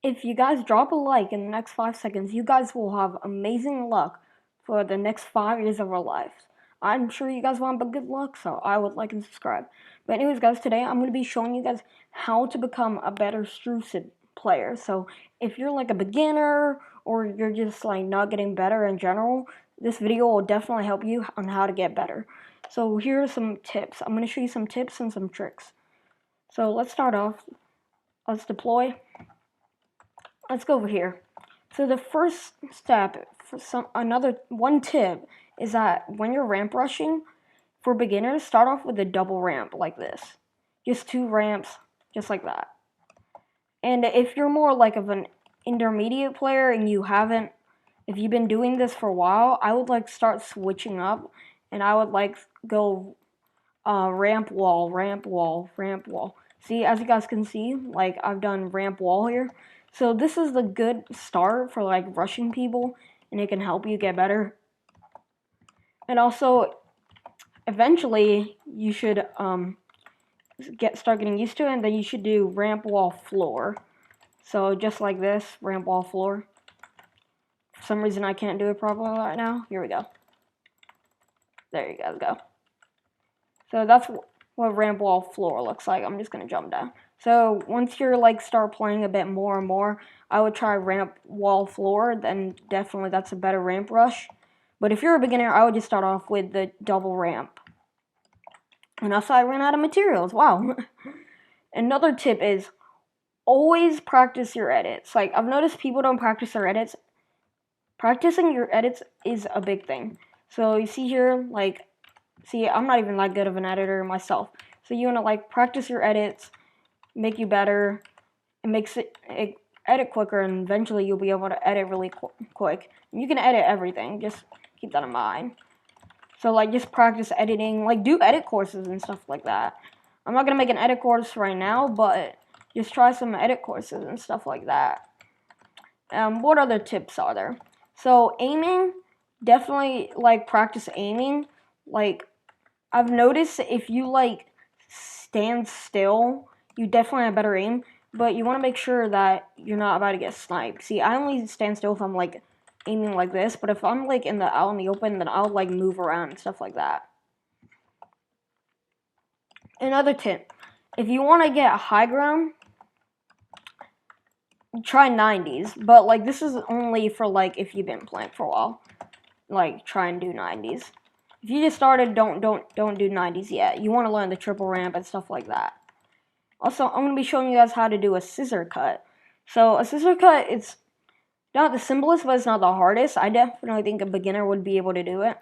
if you guys drop a like in the next 5 seconds, you guys will have amazing luck for the next 5 years of our lives. I'm sure you guys want good luck, so I would like and subscribe. But anyways, guys, today I'm going to be showing you guys how to become a better Strucid player. So if you're like a beginner or you're just like not getting better in general, this video will definitely help you on how to get better. So here are some tips. I'm going to show you some tips and some tricks. So let's start off. Let's deploy. Let's go over here. So the first step, for one tip is that when you're ramp rushing, for beginners, start off with a double ramp like this. Just 2 ramps, just like that. And if you're more like of an intermediate player and if you've been doing this for a while, I would like start switching up, and I would like go ramp wall, ramp wall, ramp wall. See, as you guys can see, like I've done ramp wall here. So this is the good start for like rushing people, and it can help you get better. And also, eventually, you should start getting used to it, and then you should do ramp wall floor. So just like this, ramp wall floor. For some reason, I can't do it properly right now. Here we go. There you guys go. So that's what ramp wall floor looks like. I'm just gonna jump down. So once you're like start playing a bit more and more, I would try ramp wall floor. Then definitely that's a better ramp rush. But if you're a beginner, I would just start off with the double ramp. And also I ran out of materials. Wow. Another tip is always practice your edits. Like I've noticed people don't practice their edits. Practicing your edits is a big thing. So you see here, like, see, I'm not even that good of an editor myself. So you want to like practice your edits, make you better. It makes it edit quicker, and eventually you'll be able to edit really quick. And you can edit everything. Just keep that in mind. So like just practice editing, like do edit courses and stuff like that. I'm not gonna make an edit course right now, but just try some edit courses and stuff like that. What other tips are there? So aiming, definitely like practice aiming. Like I've noticed if you like stand still, you definitely have better aim, but you want to make sure that you're not about to get sniped. See, I only stand still if I'm like aiming like this, but if I'm like out in the open, then I'll like move around and stuff like that. Another tip, if you want to get high ground, try 90s, but like this is only for like if you've been playing for a while. Like try and do 90s. If you just started, don't do 90s yet. You want to learn the triple ramp and stuff like that. Also, I'm going to be showing you guys how to do a scissor cut. So a scissor cut, it's not the simplest, but it's not the hardest. I definitely think a beginner would be able to do it.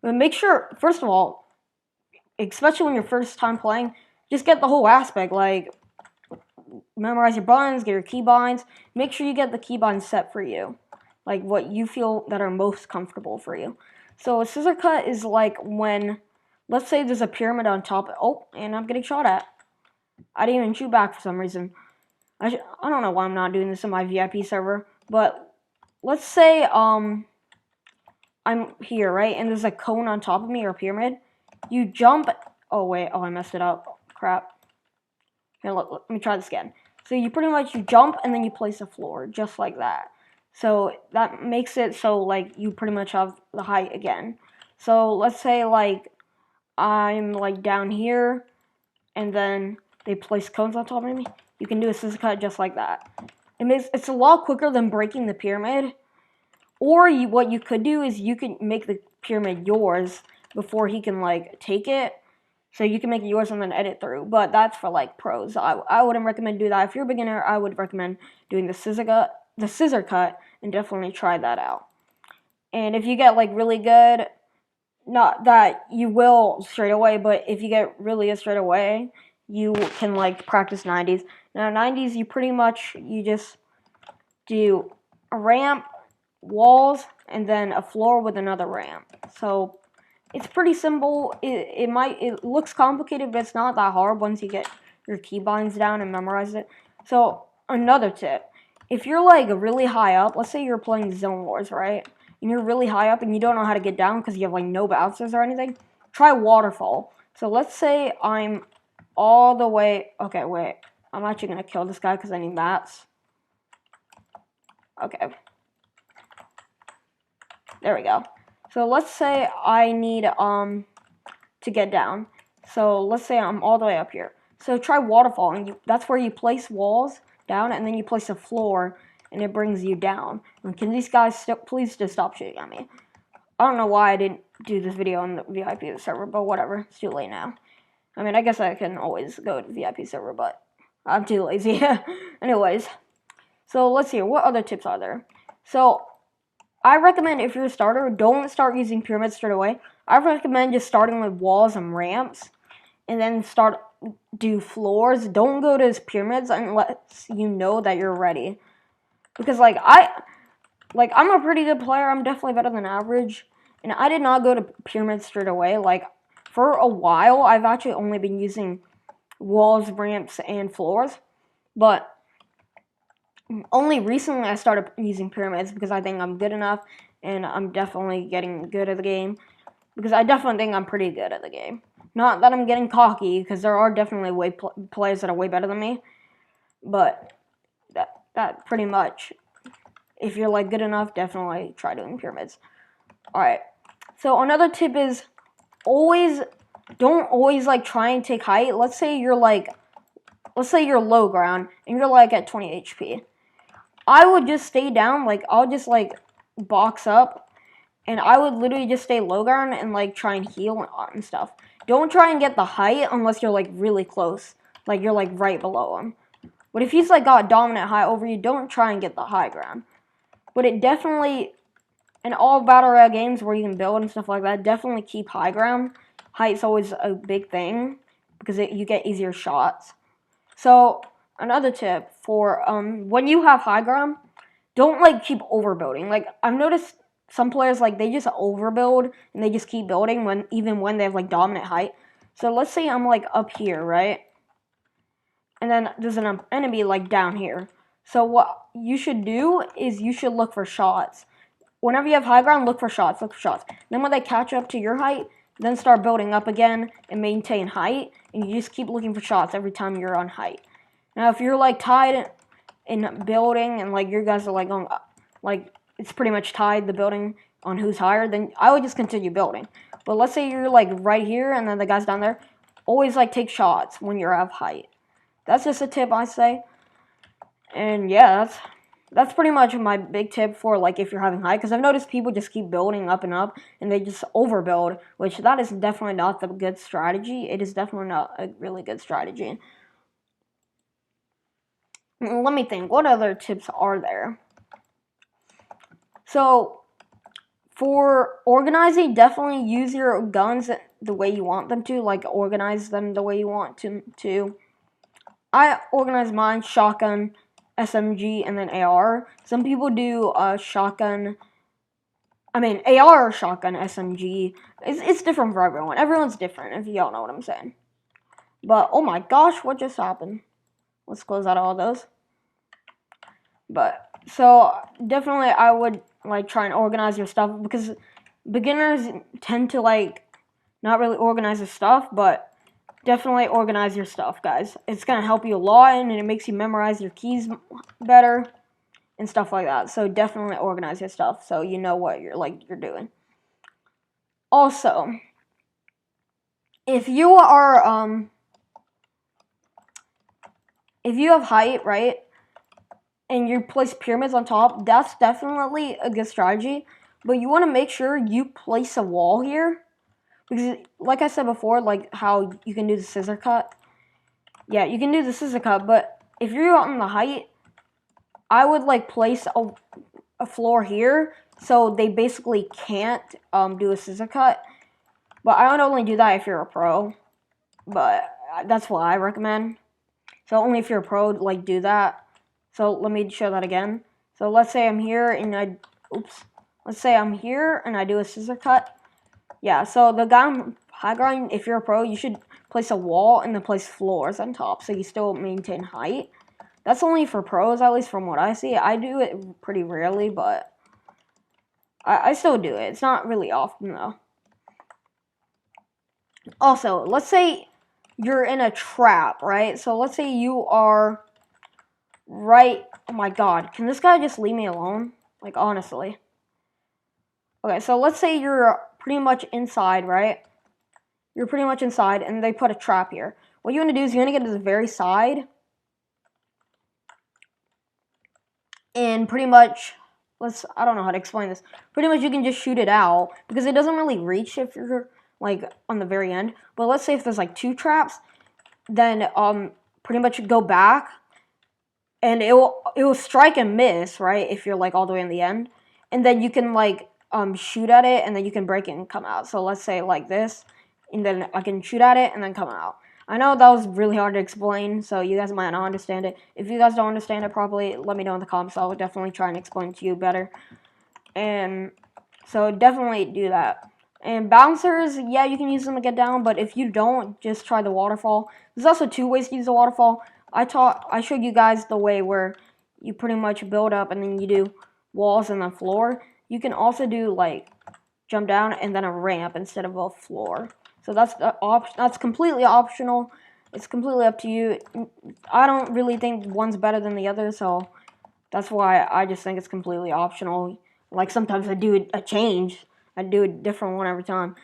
But make sure, first of all, especially when you're first time playing, just get the whole aspect. Like, memorize your buttons, get your keybinds. Make sure you get the keybinds set for you. Like, what you feel that are most comfortable for you. So a scissor cut is like when, let's say there's a pyramid on top. Oh, and I'm getting shot at. I didn't even shoot back for some reason. I don't know why I'm not doing this on my VIP server, but let's say I'm here, right? And there's a cone on top of me, or a pyramid. You jump. Oh wait, oh I messed it up. Crap. Here, let me try this again. So you jump and then you place a floor, just like that. So that makes it so like you pretty much have the height again. So let's say like I'm like down here, and then they place cones on top of me. You can do a scissor cut just like that. It's a lot quicker than breaking the pyramid. Or what you could do is you can make the pyramid yours before he can like take it. So you can make it yours and then edit through. But that's for like pros. I wouldn't recommend do that. If you're a beginner, I would recommend doing the scissor cut, and definitely try that out. And if you get like really good, not that you will straight away, but if you get really good straight away, you can like practice 90s. Now 90s, you just do a ramp, walls, and then a floor with another ramp. So it's pretty simple. It looks complicated, but it's not that hard once you get your keybinds down and memorize it. So another tip, if you're like really high up, let's say you're playing Zone Wars, right? And you're really high up and you don't know how to get down because you have like no bouncers or anything, try waterfall. So let's say I'm all the way, okay, wait, I'm actually going to kill this guy because I need mats. Okay. There we go. So let's say I need to get down. So let's say I'm all the way up here. So try waterfall, and that's where you place walls down, and then you place a floor, and it brings you down. And can these guys please just stop shooting at me? I don't know why I didn't do this video on the VIP server, but whatever. It's too late now. I mean, I guess I can always go to the VIP server, but I'm too lazy. Anyways, so let's see. What other tips are there? So I recommend if you're a starter, don't start using pyramids straight away. I recommend just starting with walls and ramps, and then do floors. Don't go to pyramids unless you know that you're ready. Because I'm a pretty good player. I'm definitely better than average, and I did not go to pyramids straight away. Like for a while, I've actually only been using walls, ramps, and floors, but only recently I started using pyramids because I think I'm good enough, and I'm definitely getting good at the game, because I definitely think I'm pretty good at the game. Not that I'm getting cocky, because there are definitely players that are way better than me, but that pretty much, if you're like good enough, definitely try doing pyramids. Alright, so another tip is don't always like try and take height. Let's say you're low ground and you're like at 20 HP. I would just stay down, like I'll just like box up, and I would literally just stay low ground and like try and heal and stuff. Don't try and get the height unless you're like really close, like you're like right below him. But if he's like got dominant height over you, don't try and get the high ground. But it definitely, in all battle royale games where you can build and stuff like that, definitely keep high ground. Height's always a big thing because you get easier shots. So another tip for when you have high ground, don't like keep overbuilding. Like I've noticed some players like they just overbuild and they just keep building even when they have like dominant height. So let's say I'm like up here, right? And then there's an enemy like down here. So what you should do is you should look for shots. Whenever you have high ground, look for shots. Then when they catch up to your height, then start building up again and maintain height. And you just keep looking for shots every time you're on height. Now, if you're like tied in building and like your guys are like on, like it's pretty much tied the building on who's higher, then I would just continue building. But let's say you're like right here and then the guy's down there, always like take shots when you're at height. That's just a tip I say. And yeah, that's pretty much my big tip for like if you're having height, because I've noticed people just keep building up and they just overbuild, which that is definitely not the good strategy. It is definitely not a really good strategy. Let me think, what other tips are there? So for organizing, definitely use your guns the way you want them to, like organize them the way you want to. I organize mine shotgun, SMG, and then AR. Some people do AR, shotgun, SMG. It's different for everyone. Everyone's different, if y'all know what I'm saying. But, oh my gosh, what just happened? Let's close out all those. But, so, definitely I would, like, try and organize your stuff, because beginners tend to, like, not really organize their stuff, but definitely organize your stuff, guys. It's going to help you a lot, and it makes you memorize your keys better and stuff like that. So definitely organize your stuff so you know what you're doing. Also, if you have height, right, and you place pyramids on top, that's definitely a good strategy. But you want to make sure you place a wall here, because like I said before, like how you can do the scissor cut. Yeah, you can do the scissor cut, but if you're on the height, I would like place a floor here, so they basically can't do a scissor cut. But I would only do that if you're a pro. But that's what I recommend. So only if you're a pro, like, do that. So let me show that again. So let's say I'm here and let's say I'm here and I do a scissor cut. Yeah, so the guy on high ground, if you're a pro, you should place a wall and then place floors on top so you still maintain height. That's only for pros, at least from what I see. I do it pretty rarely, but I still do it. It's not really often, though. Also, let's say you're in a trap, right? So let's say you are right. Oh my god, can this guy just leave me alone? Like, honestly. Okay, so let's say you're pretty much inside, right? You're pretty much inside, and they put a trap here. What you want to do is you want to get to the very side, and pretty much, I don't know how to explain this. Pretty much you can just shoot it out, because it doesn't really reach if you're, like, on the very end. But let's say if there's, like, 2 traps, then, pretty much go back, and it will strike and miss, right, if you're, like, all the way in the end. And then you can, like, shoot at it, and then you can break it and come out. So let's say like this, and then I can shoot at it and then come out. I know that was really hard to explain, so you guys might not understand it. If you guys don't understand it properly, let me know in the comments. I will definitely try and explain it to you better. And so definitely do that. And bouncers, yeah, you can use them to get down, but if you don't, just try the waterfall. There's also 2 ways to use the waterfall. I showed you guys the way where you pretty much build up and then you do walls and then floor. You can also do like jump down and then a ramp instead of a floor. So that's completely optional. It's completely up to you. I don't really think one's better than the other, so that's why I just think it's completely optional. Like sometimes I do a change. I do a different one every time.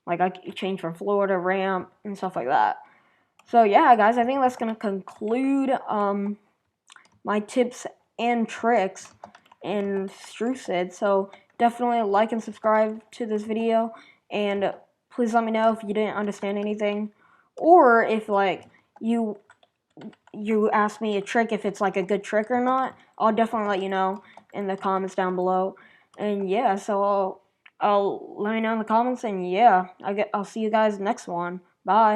Like I change from floor to ramp and stuff like that. So yeah, guys, I think that's gonna conclude my tips and tricks in Strucid. So definitely like and subscribe to this video, and please let me know if you didn't understand anything, or if like you ask me a trick, if it's like a good trick or not. I'll definitely let you know in the comments down below. And yeah, so I'll let me know in the comments, and yeah, I'll see you guys next one. Bye.